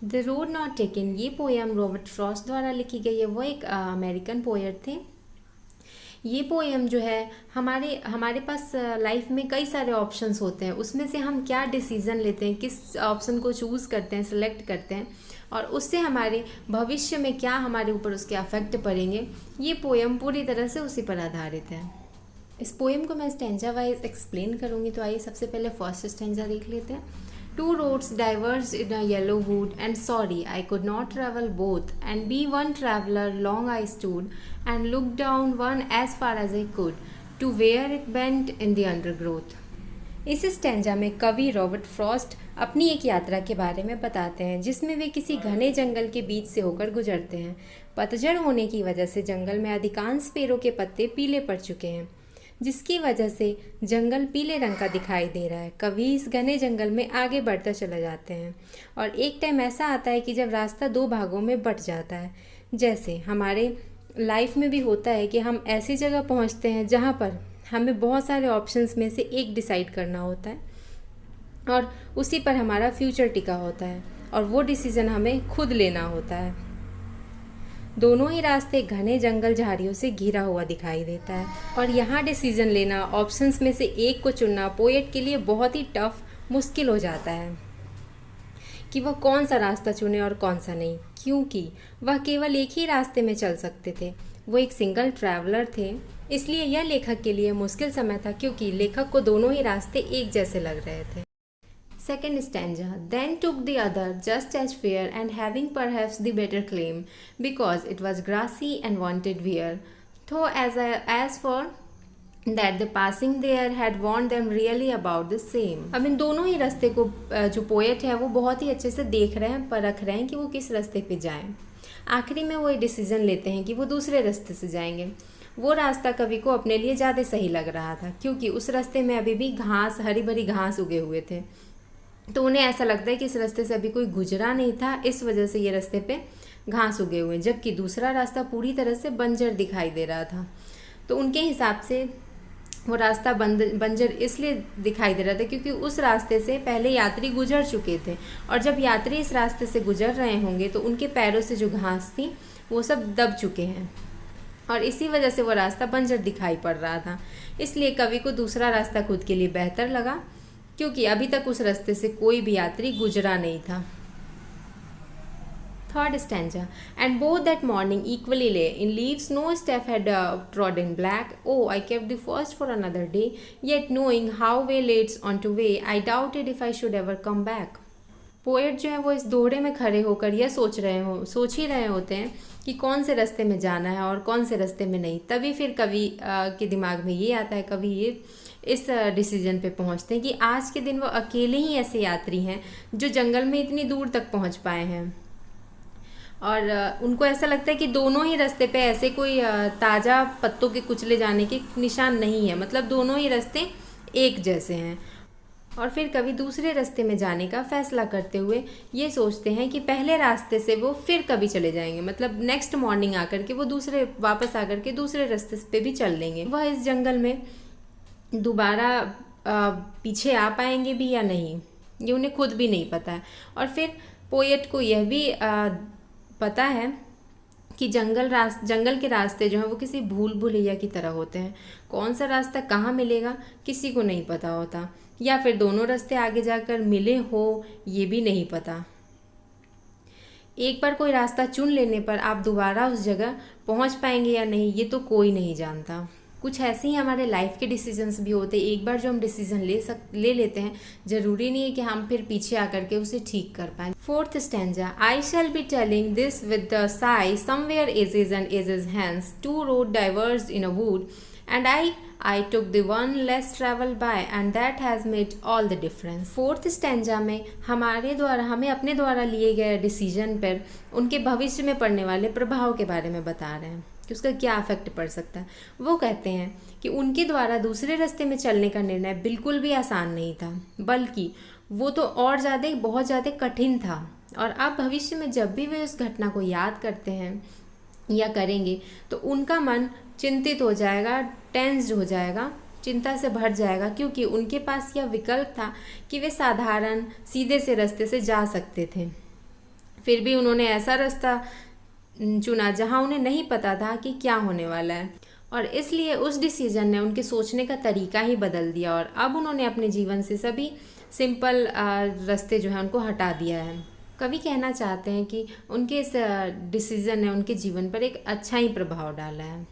The road not taken, ये poem Robert Frost द्वारा लिखी गई है। वो एक अमेरिकन पोएट थे। ये पोएम जो है, हमारे हमारे पास लाइफ में कई सारे ऑप्शंस होते हैं, उसमें से हम क्या डिसीज़न लेते हैं, किस ऑप्शन को चूज़ करते हैं, सेलेक्ट करते हैं, और उससे हमारे भविष्य में क्या हमारे ऊपर उसके अफेक्ट पड़ेंगे, ये पोएम पूरी तरह से उसी पर आधारित है। इस पोएम को मैं स्टैंजा वाइज एक्सप्लेन करूँगी, तो आइए सबसे पहले फर्स्ट स्टैंजा देख लेते हैं। Two roads diverged in a yellow wood, and sorry I could not travel both, and be one traveler long I stood, and looked down one as far as I could, to where it bent in the undergrowth. इस stanza में कवि Robert Frost अपनी एक यात्रा के बारे में बताते हैं, जिसमें वे किसी घने जंगल के बीच से होकर गुजरते हैं। पतझड़ होने की वजह से जंगल में अधिकांश पेड़ों के पत्ते पीले पड़ चुके हैं, जिसकी वजह से जंगल पीले रंग का दिखाई दे रहा है। कवि इस घने जंगल में आगे बढ़ते चले जाते हैं, और एक टाइम ऐसा आता है कि जब रास्ता दो भागों में बट जाता है। जैसे हमारे लाइफ में भी होता है कि हम ऐसी जगह पहुंचते हैं जहां पर हमें बहुत सारे ऑप्शंस में से एक डिसाइड करना होता है, और उसी पर हमारा फ्यूचर टिका होता है, और वो डिसीज़न हमें खुद लेना होता है। दोनों ही रास्ते घने जंगल झाड़ियों से घिरा हुआ दिखाई देता है, और यहाँ डिसीजन लेना, ऑप्शंस में से एक को चुनना पोएट के लिए बहुत ही टफ, मुश्किल हो जाता है कि वह कौन सा रास्ता चुने और कौन सा नहीं, क्योंकि वह केवल एक ही रास्ते में चल सकते थे। वो एक सिंगल ट्रैवलर थे, इसलिए यह लेखक के लिए मुश्किल समय था, क्योंकि लेखक को दोनों ही रास्ते एक जैसे लग रहे थे। Second stanza. Then took the other just as fair, and having perhaps the better claim, because it was grassy and wanted wear. Though as for that the passing there had warned them really about the same. अब इन दोनों ही रास्ते को जो poet है वो बहुत ही अच्छे से देख रहे हैं, परख रहे हैं कि वो किस रास्ते पे जाएं। आखिरी में वो ये डिसीजन लेते हैं कि वो दूसरे रास्ते से जाएंगे। वो रास्ता कवि को अपने लिए ज़्यादा सही लग रहा था, क्योंकि उस रास्ते में अभी भी घास, हरी भरी घास उगे हुए थे, तो उन्हें ऐसा लगता है कि इस रास्ते से अभी कोई गुजरा नहीं था, इस वजह से ये रास्ते पे घास उगे हुए हैं, जबकि दूसरा रास्ता पूरी तरह से बंजर दिखाई दे रहा था। तो उनके हिसाब से वो रास्ता बंजर इसलिए दिखाई दे रहा था क्योंकि उस रास्ते से पहले यात्री गुजर चुके थे, और जब यात्री इस रास्ते से गुजर रहे होंगे तो उनके पैरों से जो घास थी वो सब दब चुके हैं, और इसी वजह से वो रास्ता बंजर दिखाई पड़ रहा था। इसलिए कवि को दूसरा रास्ता खुद के लिए बेहतर लगा, क्योंकि अभी तक उस रास्ते से कोई भी यात्री गुजरा नहीं था। Third stanza. And both that morning equally lay in leaves no step had trodden black. Oh, I kept the first for another day, yet knowing how way leads on to way, I doubted if I should ever come back. Poet जो है वो इस दोहरे में खड़े होकर यह सोच ही रहे होते हैं कि कौन से रास्ते में जाना है और कौन से रास्ते में नहीं। तभी फिर कवि के दिमाग में ये आता है, कवि ये इस डिसीजन पे पहुंचते हैं कि आज के दिन वो अकेले ही ऐसे यात्री हैं जो जंगल में इतनी दूर तक पहुंच पाए हैं, और उनको ऐसा लगता है कि दोनों ही रास्ते पे ऐसे कोई ताज़ा पत्तों के कुचले जाने के निशान नहीं है, मतलब दोनों ही रास्ते एक जैसे हैं। और फिर कभी दूसरे रास्ते में जाने का फैसला करते हुए ये सोचते हैं कि पहले रास्ते से वो फिर कभी चले जाएंगे, मतलब नेक्स्ट मॉर्निंग आकर के वो वापस आकर के दूसरे रास्ते पे भी चल लेंगे। वह इस जंगल में दोबारा पीछे आ पाएंगे भी या नहीं, ये उन्हें खुद भी नहीं पता है। और फिर पोएट को यह भी पता है कि जंगल के रास्ते जो हैं वो किसी भूल भुलैया की तरह होते हैं। कौन सा रास्ता कहाँ मिलेगा किसी को नहीं पता होता, या फिर दोनों रास्ते आगे जाकर मिले हो ये भी नहीं पता। एक बार कोई रास्ता चुन लेने पर आप दोबारा उस जगह पहुंच पाएंगे या नहीं ये तो कोई नहीं जानता। कुछ ऐसे ही हमारे लाइफ के डिसीजंस भी होते हैं। एक बार जो हम डिसीजन ले लेते हैं, ज़रूरी नहीं है कि हम फिर पीछे आकर के उसे ठीक कर पाएँ। Fourth stanza. I shall be telling this with the sigh somewhere ages and ages hence two road diverged in a wood and I took the one less traveled by and that has made all the difference. Fourth stanza में हमें अपने द्वारा लिए गए decision पर उनके भविष्य में पड़ने वाले प्रभाव के बारे में बता रहे हैं कि उसका क्या इफेक्ट पड़ सकता है। वो कहते हैं कि उनके द्वारा दूसरे रास्ते में चलने का निर्णय बिल्कुल भी आसान नहीं था, बल्कि वो तो और बहुत ज़्यादा कठिन था। और आप भविष्य में जब भी वे उस घटना को याद करते हैं या करेंगे तो उनका मन चिंतित हो जाएगा, टेंस्ड हो जाएगा, चिंता से भर जाएगा, क्योंकि उनके पास यह विकल्प था कि वे साधारण सीधे से रास्ते से जा सकते थे। फिर भी उन्होंने ऐसा रास्ता चुना जहाँ उन्हें नहीं पता था कि क्या होने वाला है, और इसलिए उस डिसीजन ने उनके सोचने का तरीका ही बदल दिया, और अब उन्होंने अपने जीवन से सभी सिंपल रास्ते जो हैं उनको हटा दिया है। कवि कहना चाहते हैं कि उनके इस डिसीजन ने उनके जीवन पर एक अच्छा ही प्रभाव डाला है।